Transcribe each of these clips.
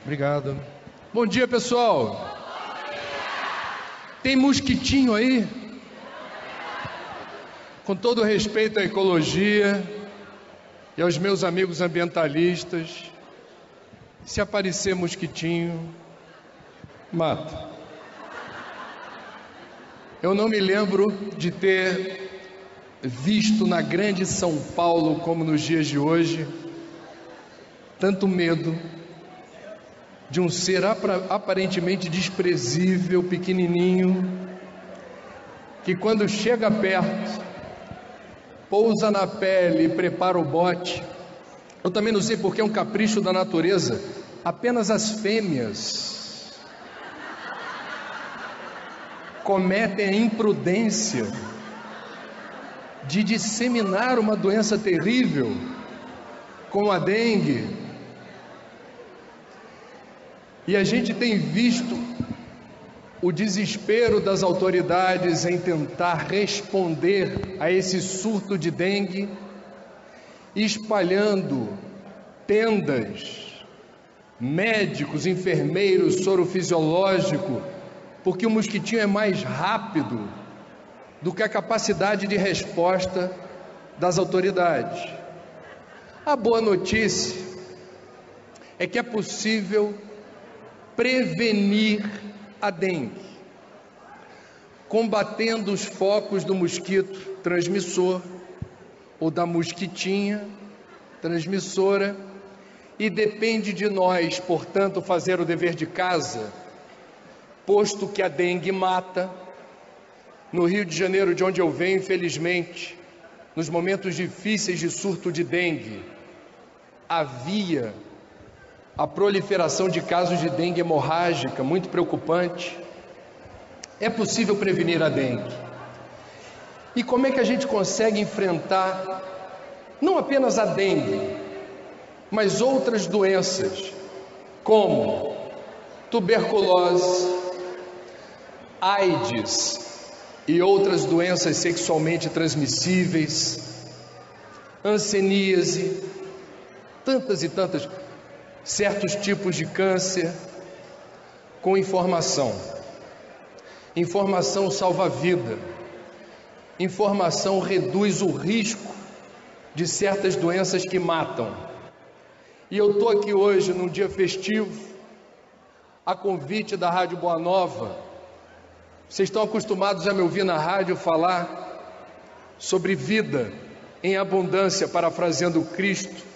Obrigado. Bom dia, pessoal. Bom dia. Tem mosquitinho aí? Com todo respeito à ecologia e aos meus amigos ambientalistas, se aparecer mosquitinho, mata. Eu não me lembro de ter visto na grande São Paulo, como nos dias de hoje, tanto medo de um ser aparentemente desprezível, pequenininho, que quando chega perto, pousa na pele e prepara o bote. Eu também não sei porque é um capricho da natureza, apenas as fêmeas cometem a imprudência de disseminar uma doença terrível, como a dengue. E a gente tem visto o desespero das autoridades em tentar responder a esse surto de dengue, espalhando tendas, médicos, enfermeiros, soro fisiológico, porque o mosquitinho é mais rápido do que a capacidade de resposta das autoridades. A boa notícia é que é possível prevenir a dengue, combatendo os focos do mosquito transmissor ou da mosquitinha transmissora, e depende de nós, portanto, fazer o dever de casa, posto que a dengue mata. No Rio de Janeiro, de onde eu venho, infelizmente, nos momentos difíceis de surto de dengue, havia a proliferação de casos de dengue hemorrágica, muito preocupante. É possível prevenir a dengue. E como é que a gente consegue enfrentar não apenas a dengue, mas outras doenças, como tuberculose, AIDS e outras doenças sexualmente transmissíveis, hanseníase, tantas e tantas, certos tipos de câncer, com informação. Informação salva a vida. Informação reduz o risco de certas doenças que matam. E eu estou aqui hoje, num dia festivo, a convite da Rádio Boa Nova. Vocês estão acostumados a me ouvir na rádio falar sobre vida em abundância, parafraseando Cristo,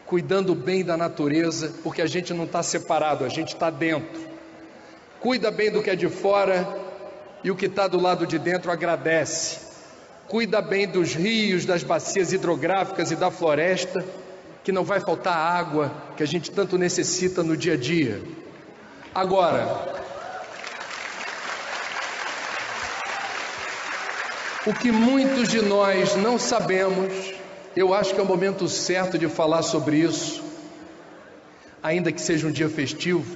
cuidando bem da natureza, porque a gente não está separado, a gente está dentro. Cuida bem do que é de fora e o que está do lado de dentro agradece. Cuida bem dos rios, das bacias hidrográficas e da floresta, que não vai faltar água que a gente tanto necessita no dia a dia. Agora, o que muitos de nós não sabemos, eu acho que é o momento certo de falar sobre isso, ainda que seja um dia festivo,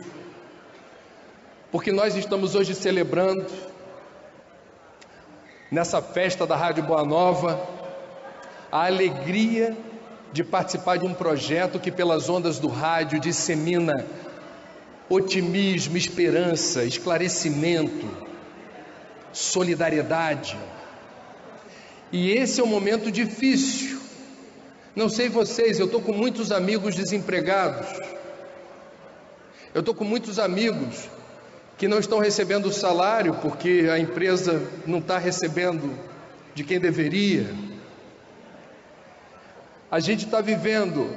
porque nós estamos hoje celebrando, nessa festa da Rádio Boa Nova, a alegria de participar de um projeto que pelas ondas do rádio dissemina otimismo, esperança, esclarecimento, solidariedade. E esse é um momento difícil. Não sei vocês, eu estou com muitos amigos desempregados, eu estou com muitos amigos que não estão recebendo o salário porque a empresa não está recebendo de quem deveria. A gente está vivendo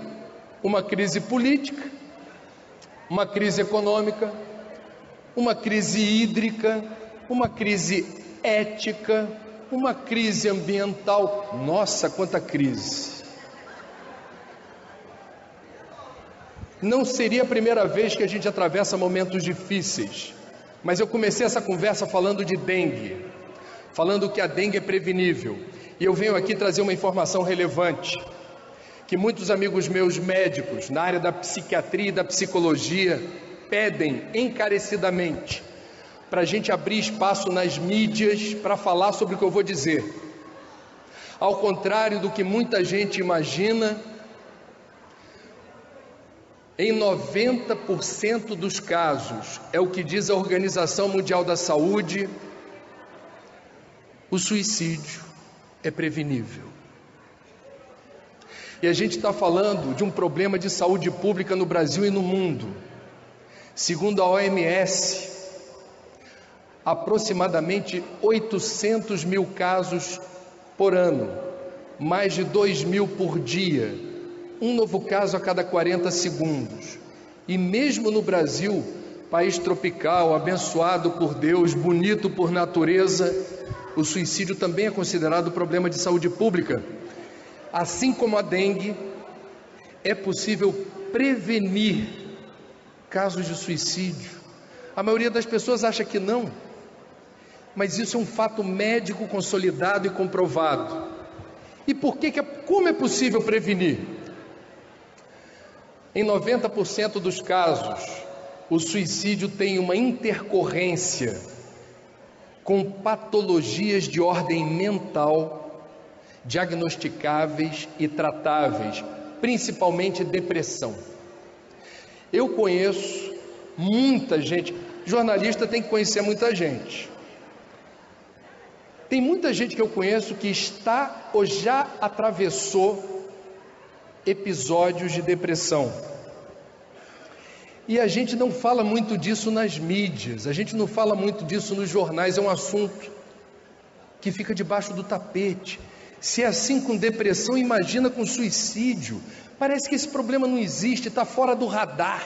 uma crise política, uma crise econômica, uma crise hídrica, uma crise ética, uma crise ambiental. Nossa, quanta crise! Não seria a primeira vez que a gente atravessa momentos difíceis, mas eu comecei essa conversa falando de dengue, falando que a dengue é prevenível, e eu venho aqui trazer uma informação relevante, que muitos amigos meus médicos, na área da psiquiatria e da psicologia, pedem encarecidamente, para a gente abrir espaço nas mídias para falar sobre o que eu vou dizer. Ao contrário do que muita gente imagina, Em 90% dos casos, é o que diz a Organização Mundial da Saúde, o suicídio é prevenível. E a gente está falando de um problema de saúde pública no Brasil e no mundo. Segundo a OMS, aproximadamente 800 mil casos por ano, mais de 2 mil por dia, um novo caso a cada 40 segundos. E mesmo no Brasil, país tropical, abençoado por Deus, bonito por natureza, o suicídio também é considerado problema de saúde pública. Assim como a dengue, é possível prevenir casos de suicídio. A maioria das pessoas acha que não, mas isso é um fato médico consolidado e comprovado. E como é possível prevenir? Em 90% dos casos, o suicídio tem uma intercorrência com patologias de ordem mental, diagnosticáveis e tratáveis, principalmente depressão. Eu conheço muita gente, jornalista tem que conhecer muita gente. Tem muita gente que eu conheço que está ou já atravessou episódios de depressão. E a gente não fala muito disso nas mídias, a gente não fala muito disso nos jornais, é um assunto que fica debaixo do tapete. Se é assim com depressão, imagina com suicídio. Parece que esse problema não existe, está fora do radar.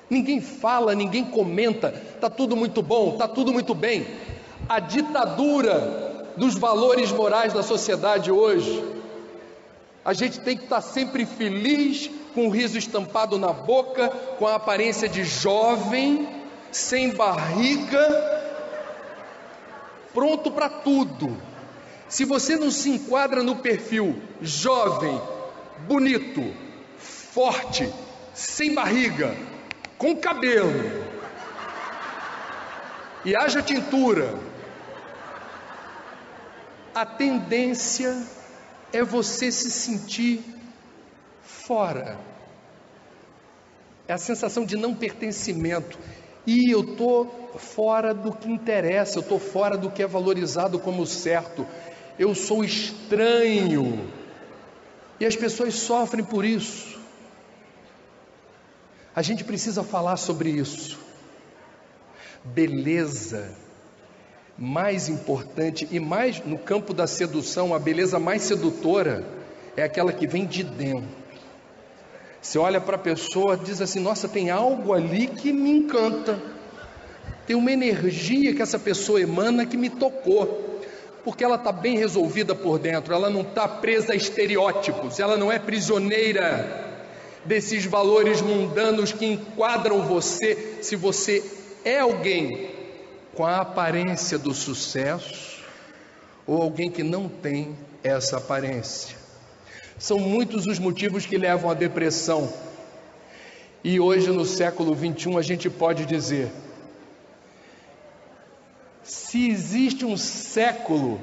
Ninguém fala, ninguém comenta, está tudo muito bom, está tudo muito bem. A ditadura dos valores morais da sociedade hoje, a gente tem que estar sempre feliz, com o riso estampado na boca, com a aparência de jovem, sem barriga, pronto para tudo. Se você não se enquadra no perfil jovem, bonito, forte, sem barriga, com cabelo e haja tintura, a tendência é você se sentir fora. É a sensação de não pertencimento. E eu estou fora do que interessa, eu estou fora do que é valorizado como certo. Eu sou estranho. E as pessoas sofrem por isso. A gente precisa falar sobre isso. Beleza mais importante e mais no campo da sedução, a beleza mais sedutora é aquela que vem de dentro. Você olha para a pessoa e diz assim: nossa, tem algo ali que me encanta, tem uma energia que essa pessoa emana que me tocou, porque ela está bem resolvida por dentro, ela não está presa a estereótipos, ela não é prisioneira desses valores mundanos que enquadram você. Se você é alguém com a aparência do sucesso ou alguém que não tem essa aparência. São muitos os motivos que levam à depressão. E hoje, no século 21, a gente pode dizer: se existe um século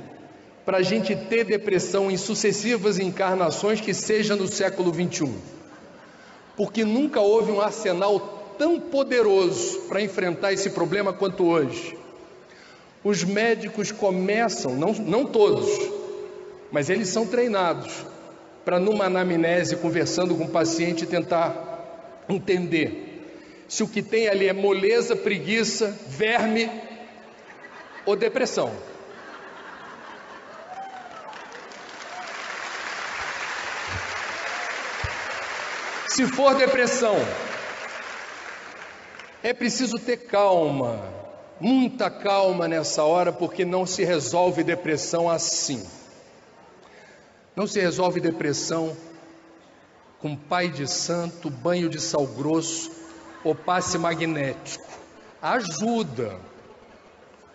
para a gente ter depressão em sucessivas encarnações, que seja no século 21. Porque nunca houve um arsenal tão poderoso para enfrentar esse problema quanto hoje. Os médicos começam, não todos, mas eles são treinados para, numa anamnese, conversando com o paciente, tentar entender se o que tem ali é moleza, preguiça, verme ou depressão. Se for depressão, é preciso ter calma. Muita calma nessa hora, porque não se resolve depressão assim. Não se resolve depressão com pai de santo, banho de sal grosso ou passe magnético. Ajuda,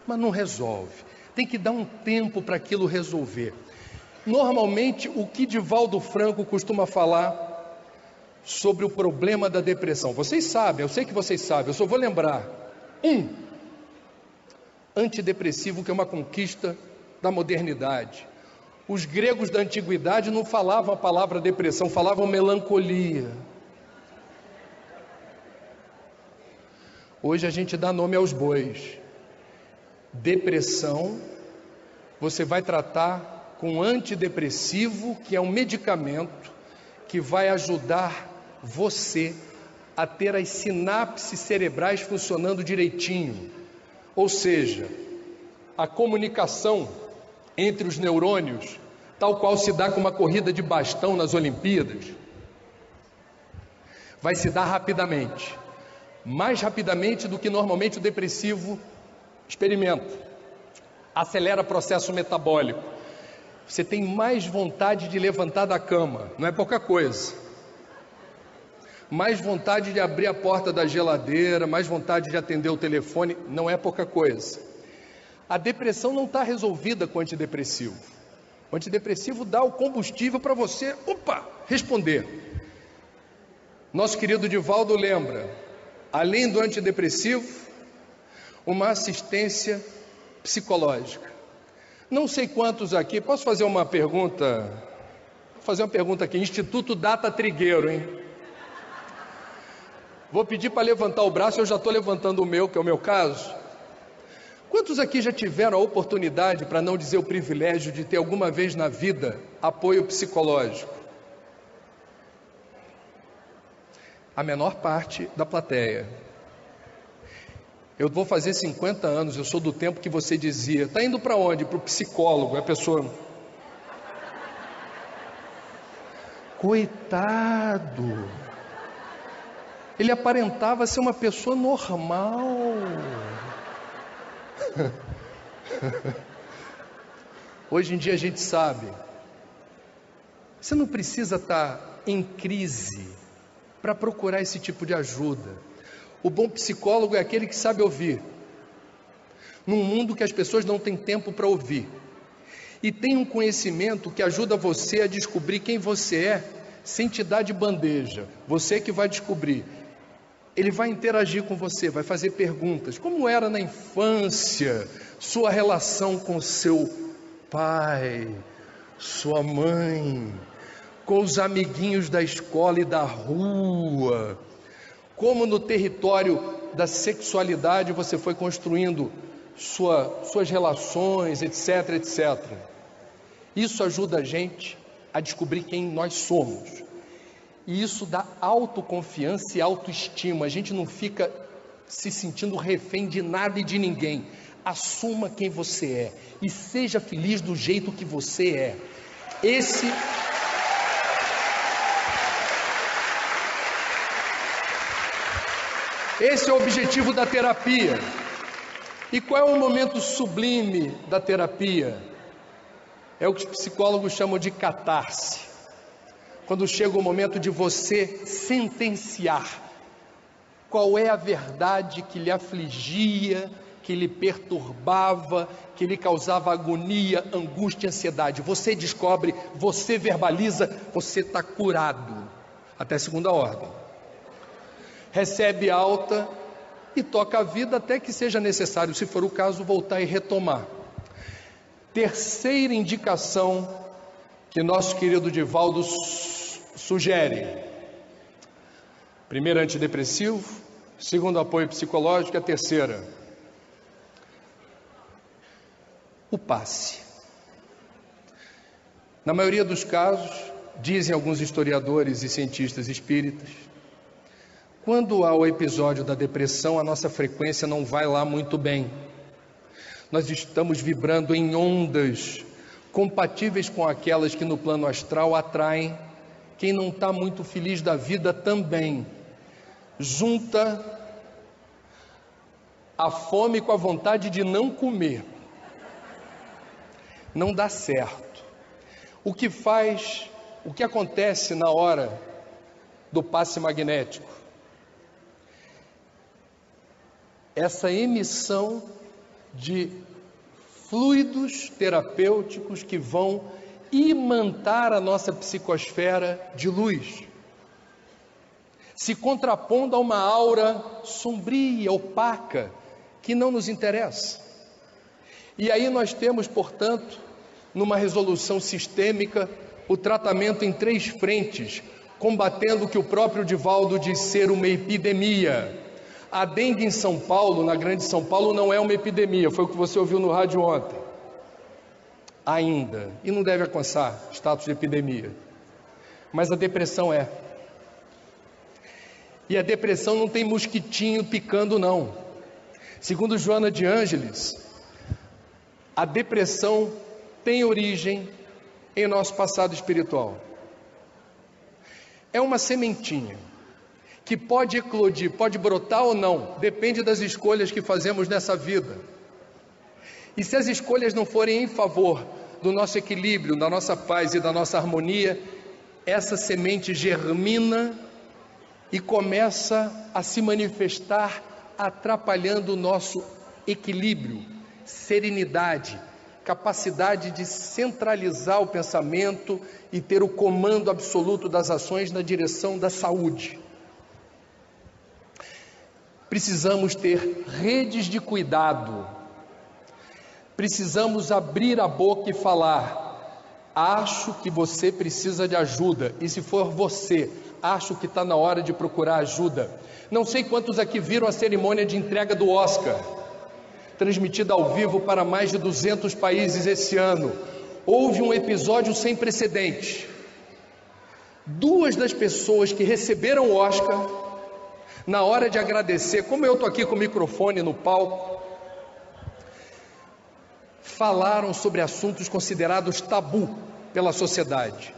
mas não resolve. Tem que dar um tempo para aquilo resolver. Normalmente, o que Divaldo Franco costuma falar sobre o problema da depressão, vocês sabem, eu sei que vocês sabem, eu só vou lembrar. Antidepressivo, que é uma conquista da modernidade. Os gregos da antiguidade não falavam a palavra depressão, falavam melancolia. Hoje a gente dá nome aos bois. Depressão, você vai tratar com antidepressivo, que é um medicamento que vai ajudar você a ter as sinapses cerebrais funcionando direitinho. Ou seja, a comunicação entre os neurônios, tal qual se dá com uma corrida de bastão nas Olimpíadas, vai se dar rapidamente, mais rapidamente do que normalmente o depressivo experimenta. Acelera processo metabólico. Você tem mais vontade de levantar da cama, não é pouca coisa. Mais vontade de abrir a porta da geladeira, mais vontade de atender o telefone, não é pouca coisa. A depressão não está resolvida com o antidepressivo. O antidepressivo dá o combustível para você, responder. Nosso querido Divaldo lembra, além do antidepressivo, uma assistência psicológica. Não sei quantos aqui, posso fazer uma pergunta? Vou fazer uma pergunta aqui, Instituto Data Trigueiro, hein? Vou pedir para levantar o braço, eu já estou levantando o meu, que é o meu caso. Quantos aqui já tiveram a oportunidade, para não dizer o privilégio, de ter alguma vez na vida apoio psicológico? A menor parte da plateia. Eu vou fazer 50 anos, eu sou do tempo que você dizia, está indo para onde? Para o psicólogo. A pessoa, coitado, ele aparentava ser uma pessoa normal. Hoje em dia a gente sabe, você não precisa estar em crise para procurar esse tipo de ajuda. O bom psicólogo é aquele que sabe ouvir, num mundo que as pessoas não têm tempo para ouvir, e tem um conhecimento que ajuda você a descobrir quem você é, sem te dar de bandeja. Você que vai descobrir. Ele vai interagir com você, vai fazer perguntas. Como era na infância sua relação com seu pai, sua mãe, com os amiguinhos da escola e da rua? Como no território da sexualidade você foi construindo suas relações, etc, etc. Isso ajuda a gente a descobrir quem nós somos. E isso dá autoconfiança e autoestima. A gente não fica se sentindo refém de nada e de ninguém. Assuma quem você é e seja feliz do jeito que você é. Esse é o objetivo da terapia. E qual é o momento sublime da terapia? É o que os psicólogos chamam de catarse. Quando chega o momento de você sentenciar qual é a verdade que lhe afligia, que lhe perturbava, que lhe causava agonia, angústia, ansiedade. Você descobre, você verbaliza, você está curado. Até segunda ordem. Recebe alta e toca a vida até que seja necessário, se for o caso, voltar e retomar. Terceira indicação que nosso querido Divaldo sugere: primeiro, antidepressivo; segundo, apoio psicológico; e a terceira, o passe. Na maioria dos casos, dizem alguns historiadores e cientistas espíritas, quando há o episódio da depressão, a nossa frequência não vai lá muito bem. Nós estamos vibrando em ondas compatíveis com aquelas que no plano astral atraem quem não está muito feliz da vida também. Junta a fome com a vontade de não comer. Não dá certo. O que acontece na hora do passe magnético? Essa emissão de fluidos terapêuticos que vão imantar a nossa psicosfera de luz, se contrapondo a uma aura sombria, opaca, que não nos interessa. E aí nós temos, portanto, numa resolução sistêmica, o tratamento em 3 frentes, combatendo o que o próprio Divaldo diz ser uma epidemia: A dengue em São Paulo, na grande São Paulo, não é uma epidemia, foi o que você ouviu no rádio ontem. Ainda, e não deve alcançar status de epidemia. Mas a depressão é. E a depressão não tem mosquitinho picando, não. Segundo Joana de Ângeles, a depressão tem origem em nosso passado espiritual. É uma sementinha que pode eclodir, pode brotar ou não, depende das escolhas que fazemos nessa vida. E se as escolhas não forem em favor do nosso equilíbrio, da nossa paz e da nossa harmonia, essa semente germina e começa a se manifestar, atrapalhando o nosso equilíbrio, serenidade, capacidade de centralizar o pensamento e ter o comando absoluto das ações na direção da saúde. Precisamos ter redes de cuidado, precisamos abrir a boca e falar: acho que você precisa de ajuda, e se for você, acho que está na hora de procurar ajuda. Não sei quantos aqui viram a cerimônia de entrega do Oscar, transmitida ao vivo para mais de 200 países esse ano. Houve um episódio sem precedentes. Duas das pessoas que receberam o Oscar, na hora de agradecer, como eu estou aqui com o microfone no palco, falaram sobre assuntos considerados tabu pela sociedade.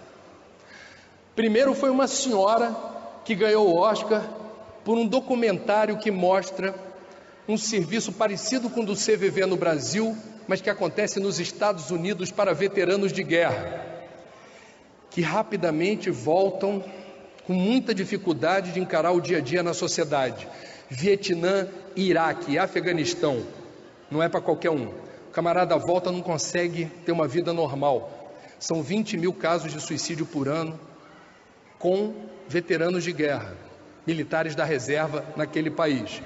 Primeiro foi uma senhora que ganhou o Oscar por um documentário que mostra um serviço parecido com o do CVV no Brasil, mas que acontece nos Estados Unidos para veteranos de guerra, que rapidamente voltam com muita dificuldade de encarar o dia a dia na sociedade. Vietnã, Iraque, Afeganistão, não é para qualquer um. O camarada volta, não consegue ter uma vida normal. São 20 mil casos de suicídio por ano com veteranos de guerra, militares da reserva naquele país.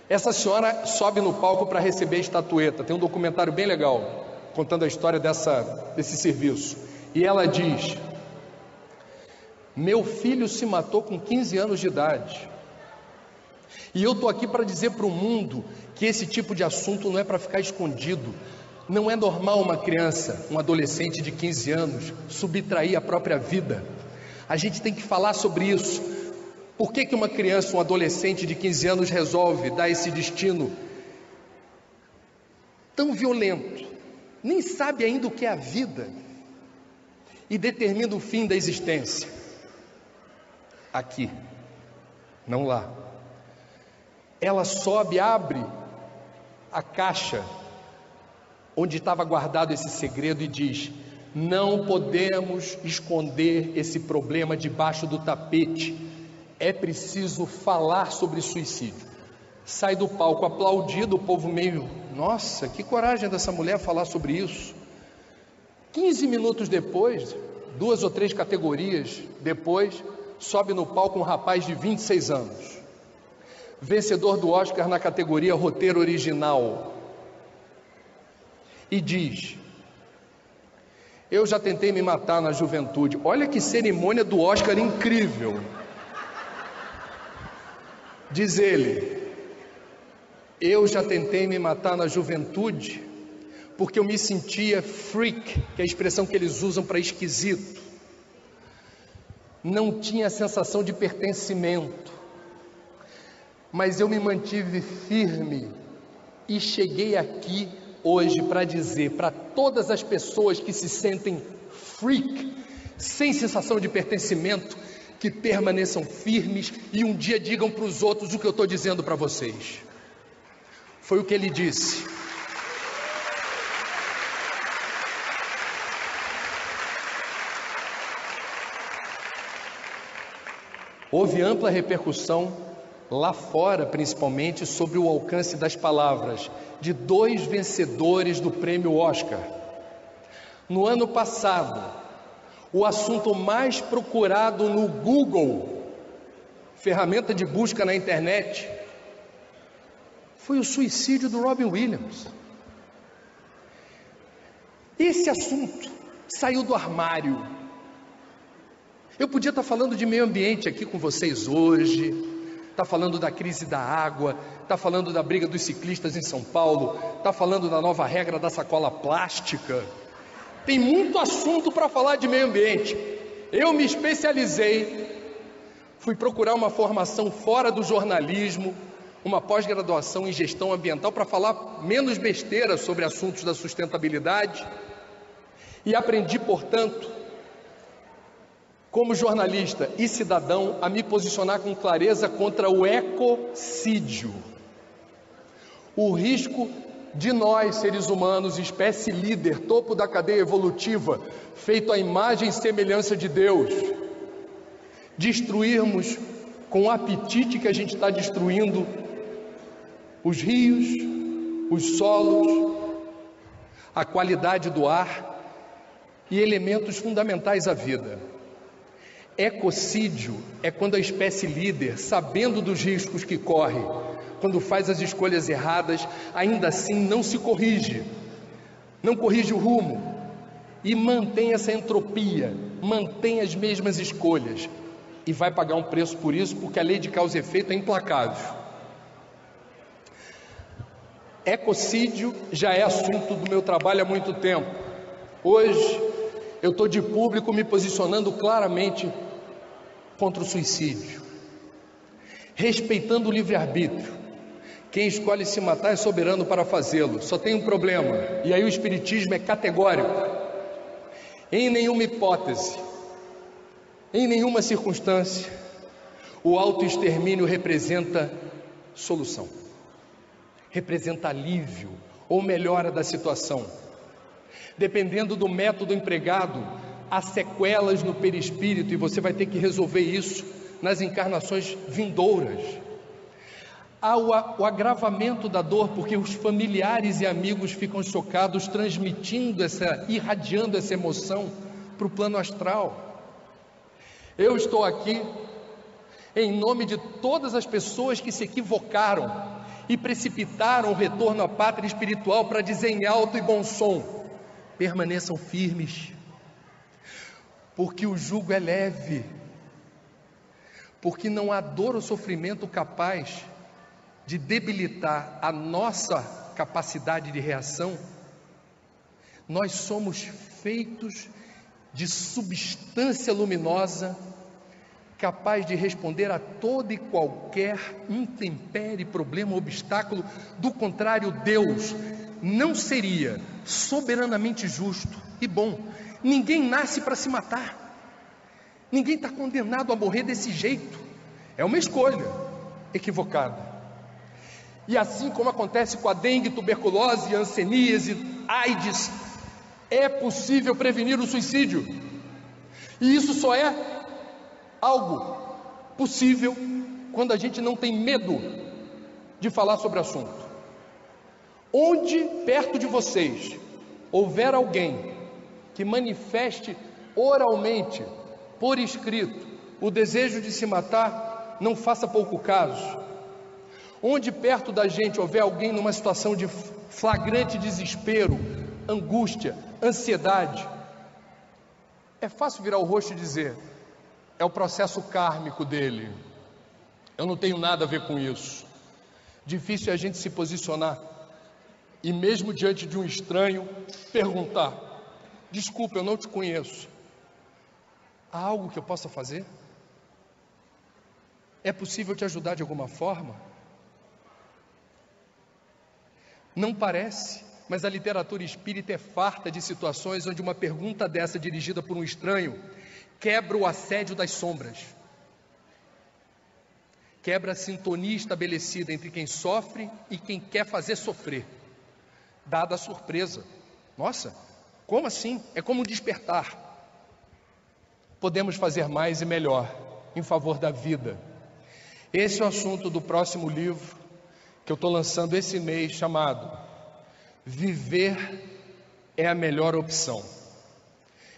Essa senhora sobe no palco para receber a estatueta. Tem um documentário bem legal contando a história desse serviço. E ela diz: meu filho se matou com 15 anos de idade. E eu estou aqui para dizer para o mundo que esse tipo de assunto não é para ficar escondido. Não é normal uma criança, um adolescente de 15 anos, subtrair a própria vida. A gente tem que falar sobre isso. Por que uma criança, um adolescente de 15 anos resolve dar esse destino tão violento? Nem sabe ainda o que é a vida e determina o fim da existência. Aqui, não lá. Ela sobe, abre a caixa onde estava guardado esse segredo e diz: não podemos esconder esse problema debaixo do tapete. É preciso falar sobre suicídio. Sai do palco aplaudido, o povo meio: nossa, que coragem dessa mulher falar sobre isso. 15 minutos depois, 2 ou 3 categorias depois, sobe no palco um rapaz de 26 anos, vencedor do Oscar na categoria roteiro original, e diz: eu já tentei me matar na juventude. Olha que cerimônia do Oscar incrível. Diz ele: eu já tentei me matar na juventude porque eu me sentia freak, que é a expressão que eles usam para esquisito. Não tinha sensação de pertencimento, mas eu me mantive firme e cheguei aqui hoje para dizer para todas as pessoas que se sentem freak, sem sensação de pertencimento, que permaneçam firmes e um dia digam para os outros o que eu estou dizendo para vocês. Foi o que ele disse. Houve ampla repercussão lá fora, principalmente, sobre o alcance das palavras de 2 vencedores do prêmio Oscar. No ano passado, o assunto mais procurado no Google, ferramenta de busca na internet, foi o suicídio do Robin Williams. Esse assunto saiu do armário. Eu podia estar falando de meio ambiente aqui com vocês hoje, está falando da crise da água, está falando da briga dos ciclistas em São Paulo, está falando da nova regra da sacola plástica. Tem muito assunto para falar de meio ambiente. Eu me especializei, fui procurar uma formação fora do jornalismo, uma pós-graduação em gestão ambiental para falar menos besteira sobre assuntos da sustentabilidade e aprendi, portanto, como jornalista e cidadão, a me posicionar com clareza contra o ecocídio. O risco de nós, seres humanos, espécie líder, topo da cadeia evolutiva, feito à imagem e semelhança de Deus, destruirmos com o apetite que a gente está destruindo os rios, os solos, a qualidade do ar e elementos fundamentais à vida. Ecocídio é quando a espécie líder, sabendo dos riscos que corre, quando faz as escolhas erradas, ainda assim não se corrige, não corrige o rumo e mantém essa entropia, mantém as mesmas escolhas e vai pagar um preço por isso, porque a lei de causa e efeito é implacável. Ecocídio já é assunto do meu trabalho há muito tempo. Hoje eu estou de público me posicionando claramente contra o suicídio, respeitando o livre-arbítrio. Quem escolhe se matar é soberano para fazê-lo. Só tem um problema, e aí o espiritismo é categórico: em nenhuma hipótese, em nenhuma circunstância, o autoextermínio representa solução, representa alívio ou melhora da situação. Dependendo do método empregado, há sequelas no perispírito e você vai ter que resolver isso nas encarnações vindouras. Há o agravamento da dor, porque os familiares e amigos ficam chocados, irradiando essa emoção para o plano astral. Eu estou aqui em nome de todas as pessoas que se equivocaram e precipitaram o retorno à pátria espiritual para dizer em alto e bom som: permaneçam firmes, porque o jugo é leve, porque não há dor ou sofrimento capaz de debilitar a nossa capacidade de reação. Nós somos feitos de substância luminosa, capaz de responder a todo e qualquer intempérie, problema, obstáculo. Do contrário, Deus não seria soberanamente justo e bom. Ninguém nasce para se matar, ninguém está condenado a morrer desse jeito, é uma escolha equivocada. E assim como acontece com a dengue, tuberculose, hanseníase, AIDS, é possível prevenir o suicídio, e isso só é algo possível quando a gente não tem medo de falar sobre o assunto. Onde perto de vocês houver alguém que manifeste oralmente, por escrito, o desejo de se matar, não faça pouco caso. Onde perto da gente houver alguém numa situação de flagrante desespero, angústia, ansiedade, é fácil virar o rosto e dizer: é o processo kármico dele, eu não tenho nada a ver com isso. Difícil é a gente se posicionar e mesmo diante de um estranho perguntar: desculpa, eu não te conheço, há algo que eu possa fazer? É possível te ajudar de alguma forma? Não parece, mas a literatura espírita é farta de situações onde uma pergunta dessa dirigida por um estranho quebra o assédio das sombras, quebra a sintonia estabelecida entre quem sofre e quem quer fazer sofrer. Dada a surpresa: nossa, como assim? É como um despertar. Podemos fazer mais e melhor em favor da vida. Esse é o assunto do próximo livro que eu estou lançando esse mês, chamado Viver é a Melhor Opção.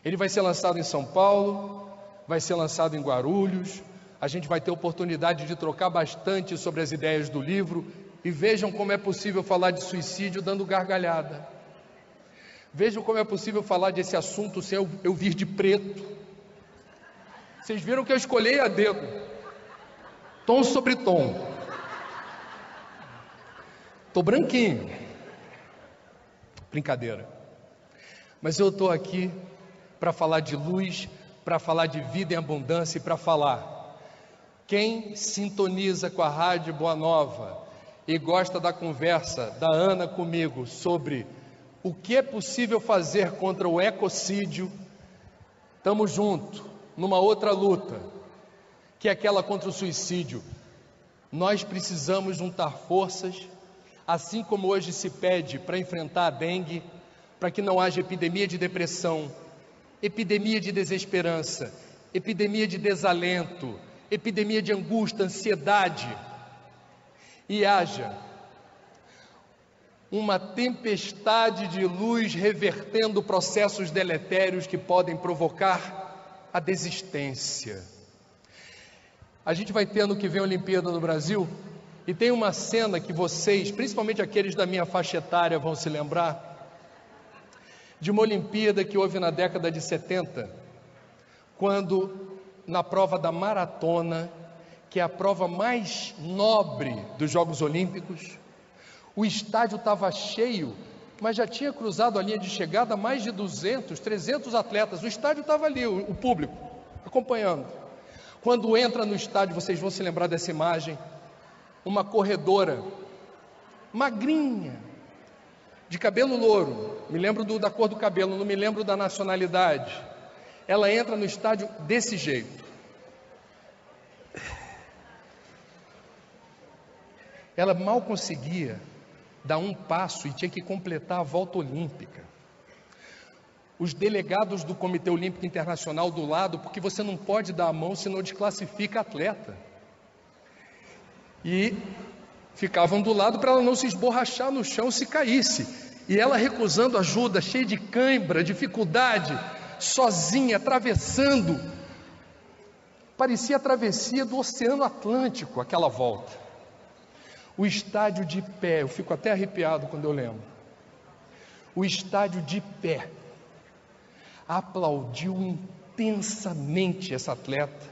Ele vai ser lançado em São Paulo, vai ser lançado em Guarulhos. A gente vai ter oportunidade de trocar bastante sobre as ideias do livro. E vejam como é possível falar de suicídio dando gargalhada. Vejam como é possível falar desse assunto sem eu vir de preto. Vocês viram que eu escolhi a dedo. tom sobre tom. Tô branquinho. Brincadeira. Mas eu estou aqui para falar de luz, para falar de vida em abundância e para falar. Quem sintoniza com a Rádio Boa Nova e gosta da conversa da Ana comigo sobre o que é possível fazer contra o ecocídio, estamos juntos numa outra luta, que é aquela contra o suicídio. Nós precisamos juntar forças, assim como hoje se pede para enfrentar a dengue, para que não haja epidemia de depressão, epidemia de desesperança, epidemia de desalento, epidemia de angústia, ansiedade, e haja uma tempestade de luz revertendo processos deletérios que podem provocar a desistência. A gente vai ter ano que vem a Olimpíada no Brasil, e tem uma cena que vocês, principalmente aqueles da minha faixa etária, vão se lembrar, de uma Olimpíada que houve na década de 70, quando na prova da maratona, que é a prova mais nobre dos Jogos Olímpicos, o estádio estava cheio, mas já tinha cruzado a linha de chegada mais de 200, 300 atletas, o estádio estava ali, o público, acompanhando. Quando entra no estádio, vocês vão se lembrar dessa imagem, uma corredora, magrinha, de cabelo louro, me lembro da cor do cabelo, não me lembro da nacionalidade, ela entra no estádio desse jeito. Ela mal conseguia dar um passo e tinha que completar a volta olímpica. Os delegados do Comitê Olímpico Internacional do lado, porque você não pode dar a mão senão desclassifica a atleta. E ficavam do lado para ela não se esborrachar no chão se caísse. E ela recusando ajuda, cheia de cãibra, dificuldade, sozinha, atravessando. Parecia a travessia do Oceano Atlântico, aquela volta. O estádio de pé, eu fico até arrepiado quando eu lembro. O estádio de pé aplaudiu intensamente essa atleta,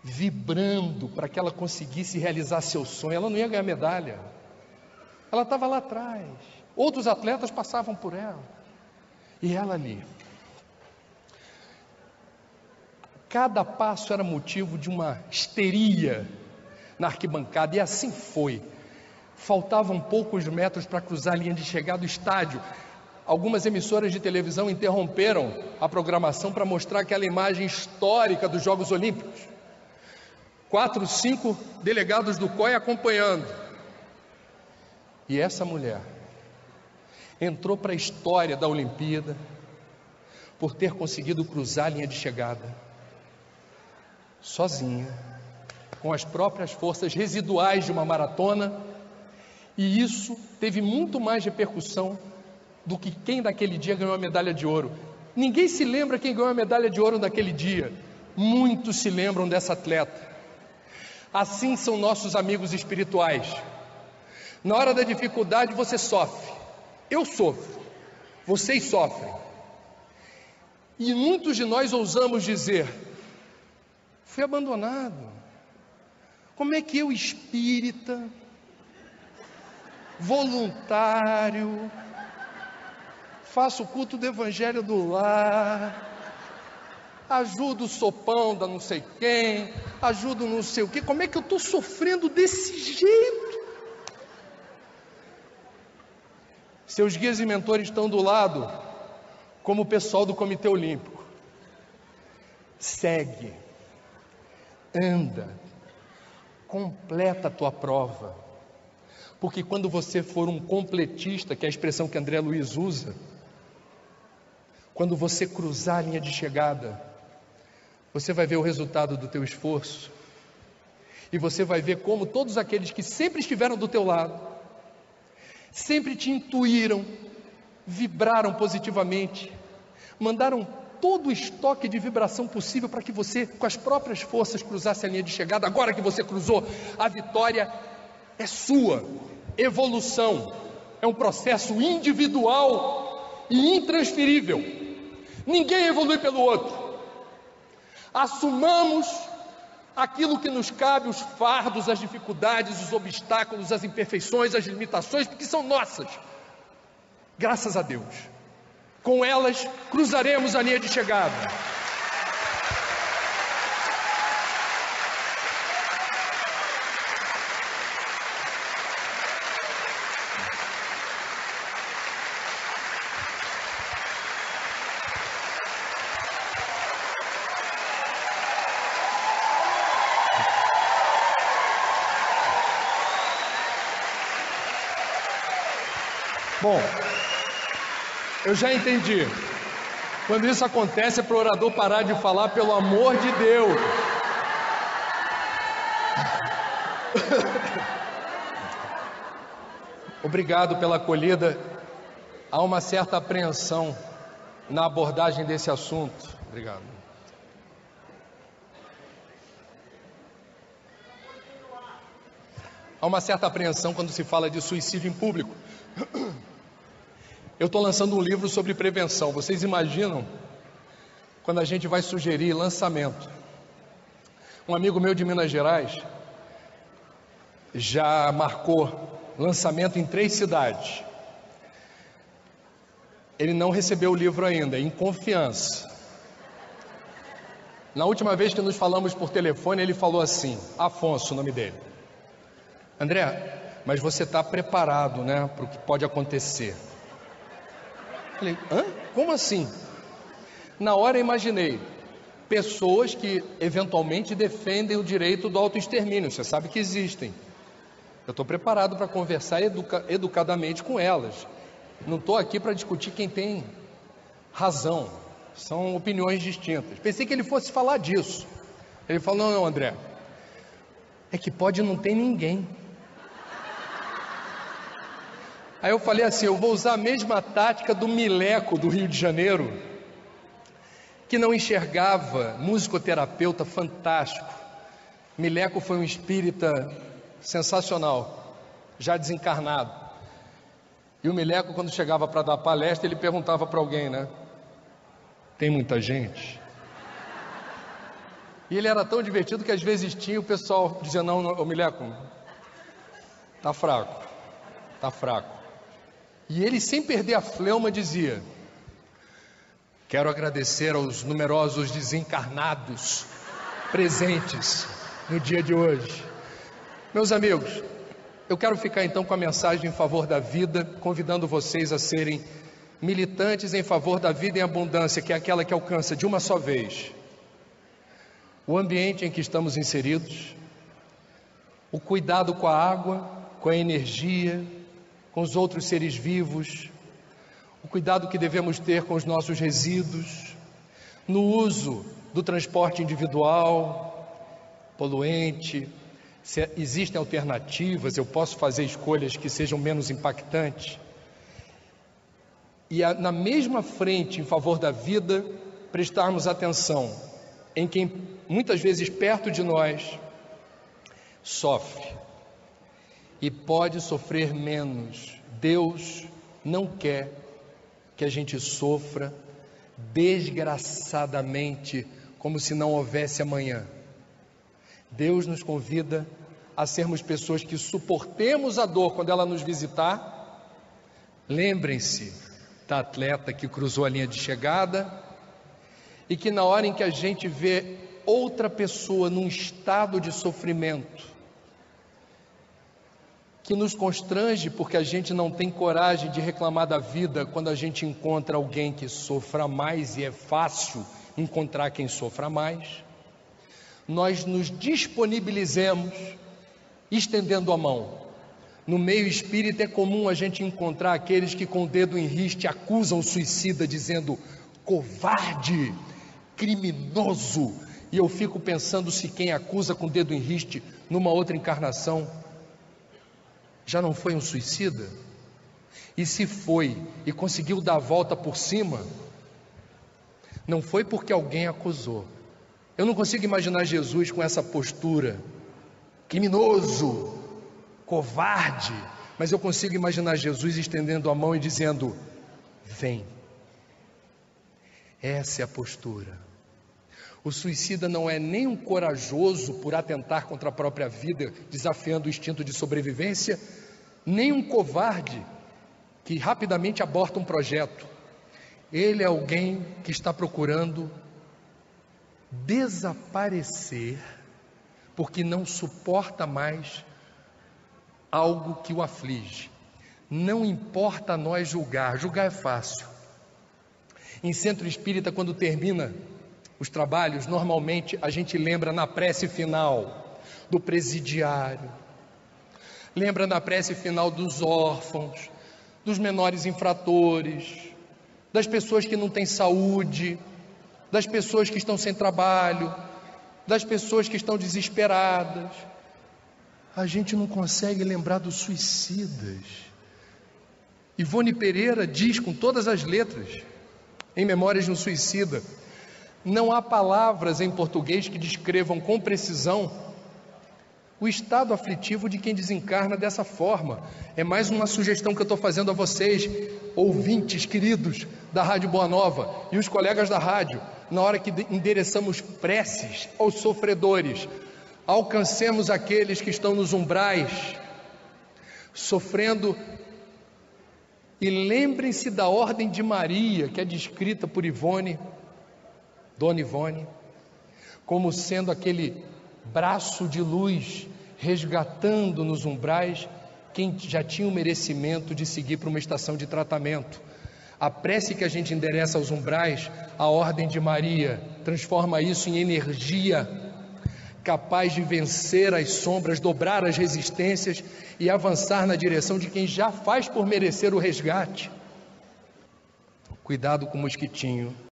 vibrando para que ela conseguisse realizar seu sonho. Ela não ia ganhar medalha, ela estava lá atrás, outros atletas passavam por ela, e ela ali. Cada passo era motivo de uma histeria na arquibancada, e assim foi. Faltavam poucos metros para cruzar a linha de chegada do estádio. Algumas emissoras de televisão interromperam a programação para mostrar aquela imagem histórica dos Jogos Olímpicos. 4, 5 delegados do COI acompanhando. E essa mulher entrou para a história da Olimpíada por ter conseguido cruzar a linha de chegada sozinha, com as próprias forças residuais de uma maratona, e isso teve muito mais repercussão do que quem naquele dia ganhou a medalha de ouro. Ninguém se lembra quem ganhou a medalha de ouro naquele dia, muitos se lembram dessa atleta. Assim são nossos amigos espirituais. Na hora da dificuldade você sofre, eu sofro, vocês sofrem, e muitos de nós ousamos dizer: fui abandonado. Como é que eu, espírita, voluntário, faço o culto do evangelho do lar, ajudo o sopão da não sei quem, ajudo não sei o que, como é que eu estou sofrendo desse jeito? Seus guias e mentores estão do lado, como o pessoal do Comitê Olímpico. Segue, anda, completa a tua prova, porque quando você for um completista, que é a expressão que André Luiz usa, quando você cruzar a linha de chegada, você vai ver o resultado do teu esforço, e você vai ver como todos aqueles que sempre estiveram do teu lado, sempre te intuíram, vibraram positivamente, mandaram todo o estoque de vibração possível para que você, com as próprias forças, cruzasse a linha de chegada. Agora que você cruzou, a vitória é sua. Evolução é um processo individual e intransferível. Ninguém evolui pelo outro. Assumamos aquilo que nos cabe, os fardos, as dificuldades, os obstáculos, as imperfeições, as limitações, porque são nossas. Graças a Deus, com elas cruzaremos a linha de chegada. Bom, eu já entendi. Quando isso acontece é para o orador parar de falar, pelo amor de Deus. Obrigado pela acolhida. Há uma certa apreensão na abordagem desse assunto. Obrigado. Há uma certa apreensão quando se fala de suicídio em público. Eu estou lançando um livro sobre prevenção. Vocês imaginam quando a gente vai sugerir lançamento? Um amigo meu de Minas Gerais já marcou lançamento em 3 cidades. Ele não recebeu o livro ainda, em confiança. Na última vez que nos falamos por telefone, ele falou assim, Afonso, o nome dele: André, mas você está preparado, né, para o que pode acontecer? Falei, hã? Como assim? Na hora imaginei pessoas que eventualmente defendem o direito do autoextermínio. Você sabe que existem. Eu estou preparado para conversar educadamente com elas. Não estou aqui para discutir quem tem razão. São opiniões distintas. Pensei que ele fosse falar disso. Ele falou, não, André, é que pode não ter ninguém. Aí eu falei assim, eu vou usar a mesma tática do Mileco do Rio de Janeiro, que não enxergava, musicoterapeuta fantástico. Mileco foi um espírita sensacional, já desencarnado. E o Mileco, quando chegava para dar palestra, ele perguntava para alguém, né? Tem muita gente? E ele era tão divertido que às vezes tinha, o pessoal dizia, não, ô Mileco, tá fraco, tá fraco. E ele, sem perder a fleuma, dizia, quero agradecer aos numerosos desencarnados presentes no dia de hoje. Meus amigos, eu quero ficar então com a mensagem em favor da vida, convidando vocês a serem militantes em favor da vida em abundância, que é aquela que alcança de uma só vez o ambiente em que estamos inseridos, o cuidado com a água, com a energia, com os outros seres vivos, o cuidado que devemos ter com os nossos resíduos, no uso do transporte individual, poluente. Se existem alternativas, eu posso fazer escolhas que sejam menos impactantes. E na mesma frente, em favor da vida, prestarmos atenção em quem muitas vezes perto de nós sofre e pode sofrer menos. Deus não quer que a gente sofra desgraçadamente, como se não houvesse amanhã. Deus nos convida a sermos pessoas que suportemos a dor quando ela nos visitar. Lembrem-se da atleta que cruzou a linha de chegada e que na hora em que a gente vê outra pessoa num estado de sofrimento, que nos constrange porque a gente não tem coragem de reclamar da vida quando a gente encontra alguém que sofra mais, e é fácil encontrar quem sofra mais, nós nos disponibilizemos estendendo a mão. No meio espírita é comum a gente encontrar aqueles que com o dedo em riste acusam o suicida dizendo covarde, criminoso, e eu fico pensando se quem acusa com o dedo em riste numa outra encarnação já não foi um suicida? E se foi e conseguiu dar a volta por cima, não foi porque alguém acusou. Eu não consigo imaginar Jesus com essa postura, criminoso, covarde, mas eu consigo imaginar Jesus estendendo a mão e dizendo, vem. Essa é a postura. O suicida não é nem um corajoso por atentar contra a própria vida, desafiando o instinto de sobrevivência, nem um covarde que rapidamente aborta um projeto. Ele é alguém que está procurando desaparecer porque não suporta mais algo que o aflige. Não importa a nós julgar é fácil. Em centro espírita, quando termina os trabalhos, normalmente a gente lembra na prece final do presidiário, lembra na prece final dos órfãos, dos menores infratores, das pessoas que não têm saúde, das pessoas que estão sem trabalho, das pessoas que estão desesperadas. A gente não consegue lembrar dos suicidas. Ivone Pereira diz com todas as letras, em Memórias de um Suicida, não há palavras em português que descrevam com precisão o estado aflitivo de quem desencarna dessa forma. É mais uma sugestão que eu estou fazendo a vocês, ouvintes queridos da Rádio Boa Nova e os colegas da rádio. Na hora que endereçamos preces aos sofredores, alcancemos aqueles que estão nos umbrais, sofrendo, e lembrem-se da ordem de Maria, que é descrita por Ivone, Dona Ivone, como sendo aquele braço de luz, resgatando nos umbrais quem já tinha o merecimento de seguir para uma estação de tratamento. A prece que a gente endereça aos umbrais, a ordem de Maria, transforma isso em energia capaz de vencer as sombras, dobrar as resistências e avançar na direção de quem já faz por merecer o resgate. Cuidado com o mosquitinho.